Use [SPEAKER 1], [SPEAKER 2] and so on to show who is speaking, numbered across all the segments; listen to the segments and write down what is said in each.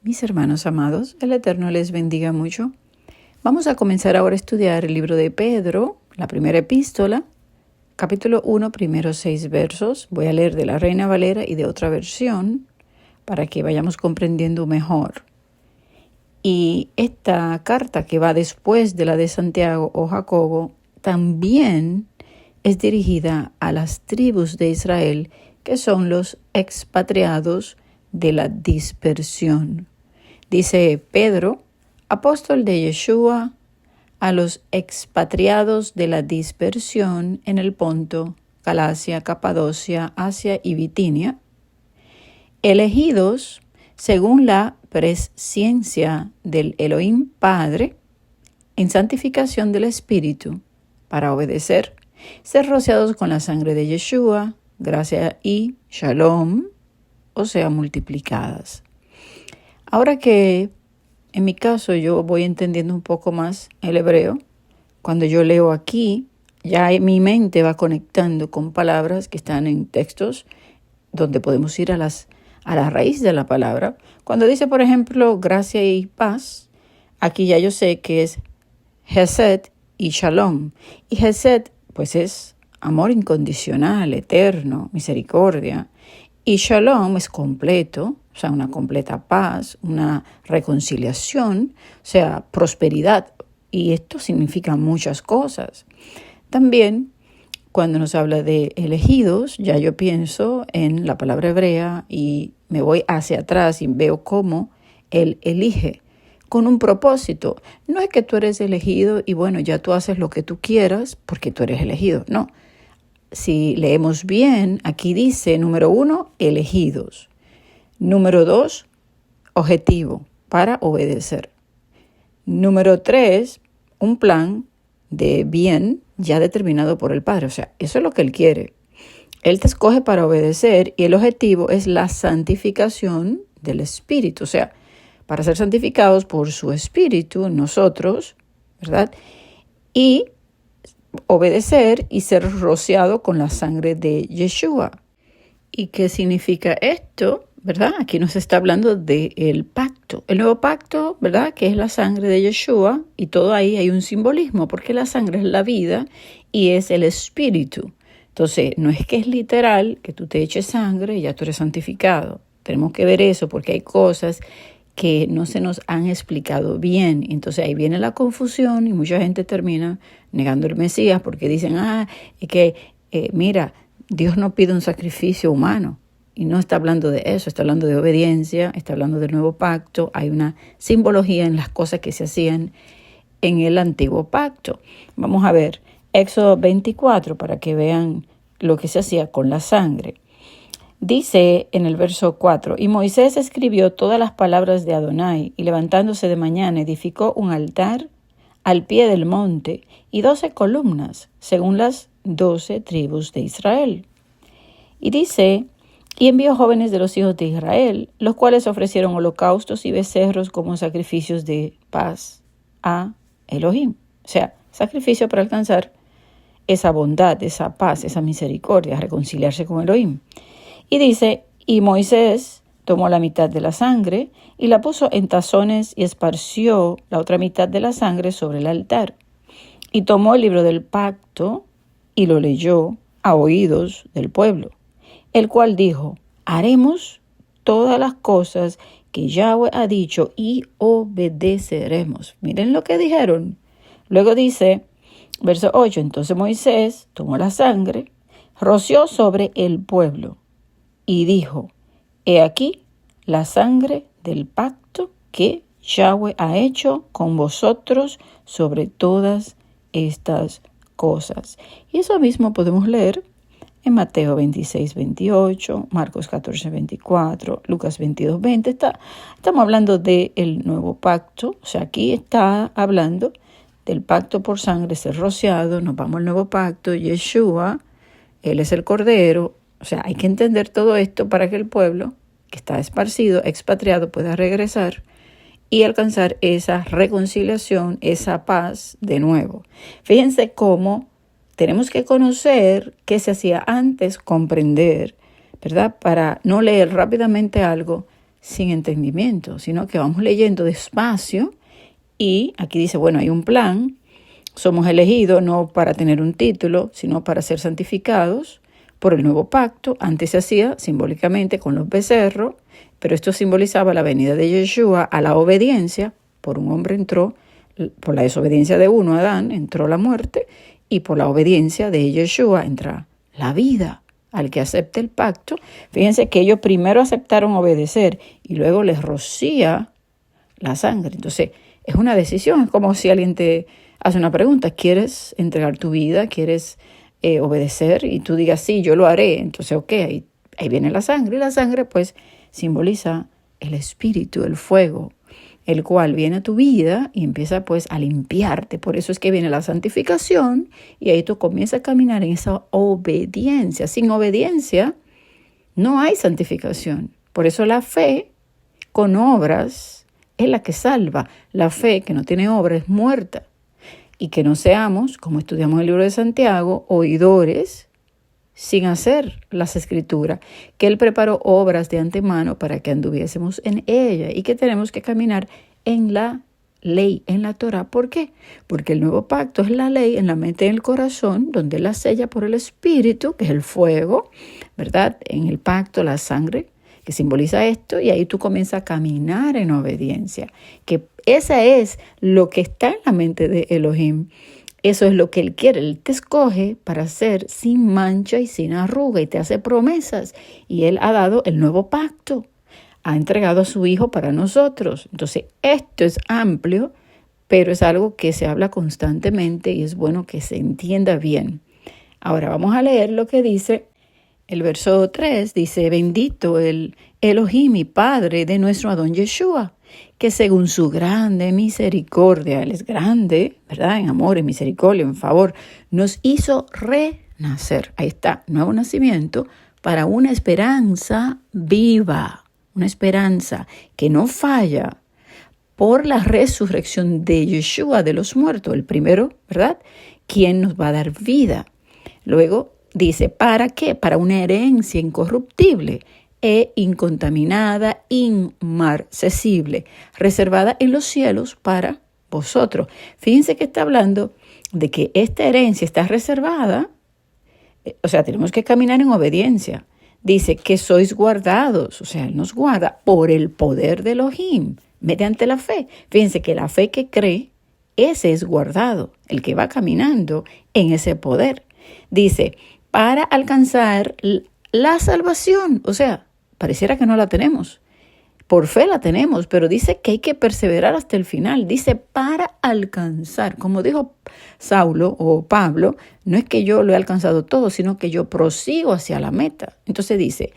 [SPEAKER 1] Mis hermanos amados, el Eterno les bendiga mucho. Vamos a comenzar ahora a estudiar el libro de Pedro, la primera epístola, capítulo 1, primeros 6 versos. Voy a leer de la Reina Valera y de otra versión para que vayamos comprendiendo mejor. Y esta carta que va después de la de Santiago o Jacobo también es dirigida a las tribus de Israel, que son los expatriados de la dispersión. Dice Pedro, apóstol de Yeshua, a los expatriados de la dispersión en el Ponto, Galacia, Capadocia, Asia y Bitinia, elegidos según la presciencia del Elohim Padre, en santificación del Espíritu, para obedecer, ser rociados con la sangre de Yeshua, gracia y shalom, o sea, multiplicadas. Ahora que en mi caso yo voy entendiendo un poco más el hebreo, cuando yo leo aquí, ya mi mente va conectando con palabras que están en textos donde podemos ir a la raíz de la palabra. Cuando dice, por ejemplo, gracia y paz, aquí ya yo sé que es Hesed y Shalom. Y Hesed, pues es amor incondicional, eterno, misericordia. Y Shalom es completo, o sea, una completa paz, una reconciliación, o sea, prosperidad. Y esto significa muchas cosas. También, cuando nos habla de elegidos, ya yo pienso en la palabra hebrea y me voy hacia atrás y veo cómo Él elige con un propósito. No es que tú eres elegido y bueno, ya tú haces lo que tú quieras porque tú eres elegido. No. Si leemos bien, aquí dice, número 1, elegidos. Número 2, objetivo, para obedecer. Número 3, un plan de bien ya determinado por el Padre. O sea, eso es lo que Él quiere. Él te escoge para obedecer y el objetivo es la santificación del Espíritu. O sea, para ser santificados por su Espíritu, nosotros, ¿verdad? Y obedecer y ser rociado con la sangre de Yeshua. ¿Y qué significa esto? ¿Verdad? Aquí nos está hablando del pacto. El nuevo pacto, ¿verdad? Que es la sangre de Yeshua, y todo ahí hay un simbolismo, porque la sangre es la vida y es el espíritu. Entonces, no es que es literal que tú te eches sangre y ya tú eres santificado. Tenemos que ver eso porque hay cosas que no se nos han explicado bien. Entonces ahí viene la confusión y mucha gente termina negando el Mesías porque dicen, es que, mira, Dios no pide un sacrificio humano. Y no está hablando de eso, está hablando de obediencia, está hablando del nuevo pacto. Hay una simbología en las cosas que se hacían en el antiguo pacto. Vamos a ver Éxodo 24 para que vean lo que se hacía con la sangre. Dice en el verso 4, y Moisés escribió todas las palabras de Adonai, y levantándose de mañana edificó un altar al pie del monte y 12 columnas, según las 12 tribus de Israel. Y dice, y envió jóvenes de los hijos de Israel, los cuales ofrecieron holocaustos y becerros como sacrificios de paz a Elohim. O sea, sacrificio para alcanzar esa bondad, esa paz, esa misericordia, reconciliarse con Elohim. Y dice, y Moisés tomó la mitad de la sangre y la puso en tazones y esparció la otra mitad de la sangre sobre el altar. Y tomó el libro del pacto y lo leyó a oídos del pueblo, el cual dijo, haremos todas las cosas que Yahweh ha dicho y obedeceremos. Miren lo que dijeron. Luego dice, verso 8, entonces Moisés tomó la sangre, roció sobre el pueblo y dijo, he aquí la sangre del pacto que Yahweh ha hecho con vosotros sobre todas estas cosas. Y eso mismo podemos leer en Mateo 26, 28, Marcos 14, 24, Lucas 22, 20. Estamos hablando del nuevo pacto. O sea, aquí está hablando del pacto por sangre, ser rociado. Nos vamos al nuevo pacto. Yeshua, Él es el Cordero. O sea, hay que entender todo esto para que el pueblo que está esparcido, expatriado, pueda regresar y alcanzar esa reconciliación, esa paz de nuevo. Fíjense cómo tenemos que conocer qué se hacía antes, comprender, ¿verdad? Para no leer rápidamente algo sin entendimiento, sino que vamos leyendo despacio y aquí dice, bueno, hay un plan, somos elegidos no para tener un título, sino para ser santificados por el nuevo pacto. Antes se hacía simbólicamente con los becerros, pero esto simbolizaba la venida de Yeshua a la obediencia. Por un hombre entró, por la desobediencia de uno, Adán, entró la muerte, y por la obediencia de Yeshua entra la vida. Al que acepte el pacto, fíjense que ellos primero aceptaron obedecer y luego les rocía la sangre. Entonces, es una decisión, es como si alguien te hace una pregunta, ¿quieres entregar tu vida? ¿Quieres obedecer? Y tú digas, sí, yo lo haré. Entonces, ok, ahí viene la sangre. Y la sangre, pues, simboliza el espíritu, el fuego, el cual viene a tu vida y empieza, pues, a limpiarte. Por eso es que viene la santificación y ahí tú comienzas a caminar en esa obediencia. Sin obediencia no hay santificación. Por eso la fe con obras es la que salva. La fe que no tiene obra es muerta. Y que no seamos, como estudiamos en el libro de Santiago, oidores sin hacer las escrituras, que Él preparó obras de antemano para que anduviésemos en ella y que tenemos que caminar en la ley, en la Torah. ¿Por qué? Porque el nuevo pacto es la ley en la mente y en el corazón, donde Él la sella por el Espíritu, que es el fuego, ¿verdad? En el pacto, la sangre, que simboliza esto, y ahí tú comienzas a caminar en obediencia, que esa es lo que está en la mente de Elohim. Eso es lo que Él quiere. Él te escoge para ser sin mancha y sin arruga y te hace promesas. Y Él ha dado el nuevo pacto. Ha entregado a su Hijo para nosotros. Entonces, esto es amplio, pero es algo que se habla constantemente y es bueno que se entienda bien. Ahora vamos a leer lo que dice el verso 3. Dice, bendito el Elohim y Padre de nuestro Adón Yeshua, que según su grande misericordia, Él es grande, ¿verdad? En amor, en misericordia, en favor, nos hizo renacer. Ahí está, nuevo nacimiento para una esperanza viva, una esperanza que no falla por la resurrección de Yeshua de los muertos, el primero, ¿verdad? Quien nos va a dar vida. Luego dice, ¿para qué? Para una herencia incorruptible e incontaminada, inmarcesible, reservada en los cielos para vosotros. Fíjense que está hablando de que esta herencia está reservada, o sea, tenemos que caminar en obediencia. Dice que sois guardados, o sea, Él nos guarda por el poder de Elohim, mediante la fe. Fíjense que la fe que cree, ese es guardado, el que va caminando en ese poder. Dice, para alcanzar la salvación, o sea, pareciera que no la tenemos. Por fe la tenemos, pero dice que hay que perseverar hasta el final. Dice para alcanzar. Como dijo Saulo o Pablo, no es que yo lo he alcanzado todo, sino que yo prosigo hacia la meta. Entonces dice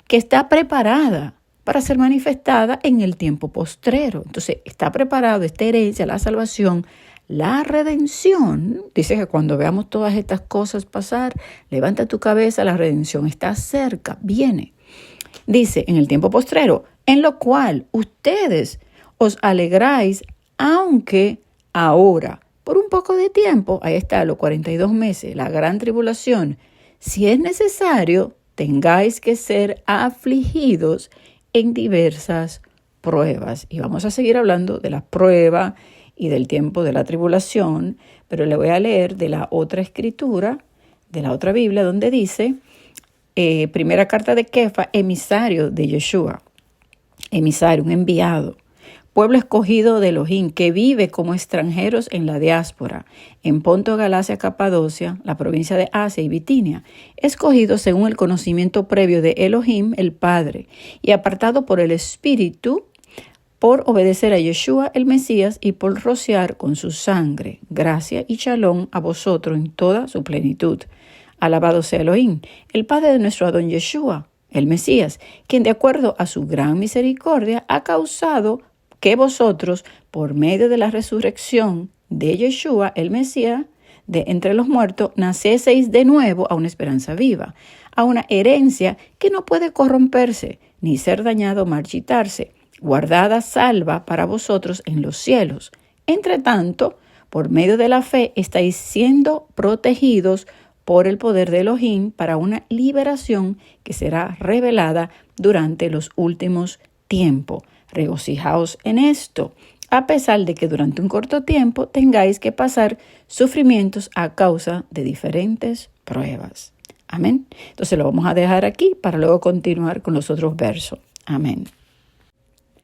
[SPEAKER 1] que está preparada para ser manifestada en el tiempo postrero. Entonces está preparado esta herencia, la salvación, la redención. Dice que cuando veamos todas estas cosas pasar, levanta tu cabeza, la redención está cerca, viene. Dice en el tiempo postrero, en lo cual ustedes os alegráis, aunque ahora, por un poco de tiempo, ahí está, los 42 meses, la gran tribulación, si es necesario, tengáis que ser afligidos en diversas pruebas. Y vamos a seguir hablando de la prueba y del tiempo de la tribulación, pero le voy a leer de la otra escritura, de la otra Biblia, donde dice, primera carta de Kefa, emisario de Yeshua, emisario, un enviado, pueblo escogido de Elohim, que vive como extranjeros en la diáspora, en Ponto, Galacia, Capadocia, la provincia de Asia y Bitinia, escogido según el conocimiento previo de Elohim, el Padre, y apartado por el Espíritu, por obedecer a Yeshua el Mesías y por rociar con su sangre, gracia y shalom a vosotros en toda su plenitud. Alabado sea Elohim, el Padre de nuestro Adón Yeshua, el Mesías, quien de acuerdo a su gran misericordia ha causado que vosotros, por medio de la resurrección de Yeshua, el Mesías, de entre los muertos, nacieseis de nuevo a una esperanza viva, a una herencia que no puede corromperse, ni ser dañado o marchitarse, guardada salva para vosotros en los cielos. Entre tanto, por medio de la fe estáis siendo protegidos por el poder de Elohim para una liberación que será revelada durante los últimos tiempo. Regocijaos en esto, a pesar de que durante un corto tiempo tengáis que pasar sufrimientos a causa de diferentes pruebas. Amén. Entonces lo vamos a dejar aquí para luego continuar con los otros versos. Amén.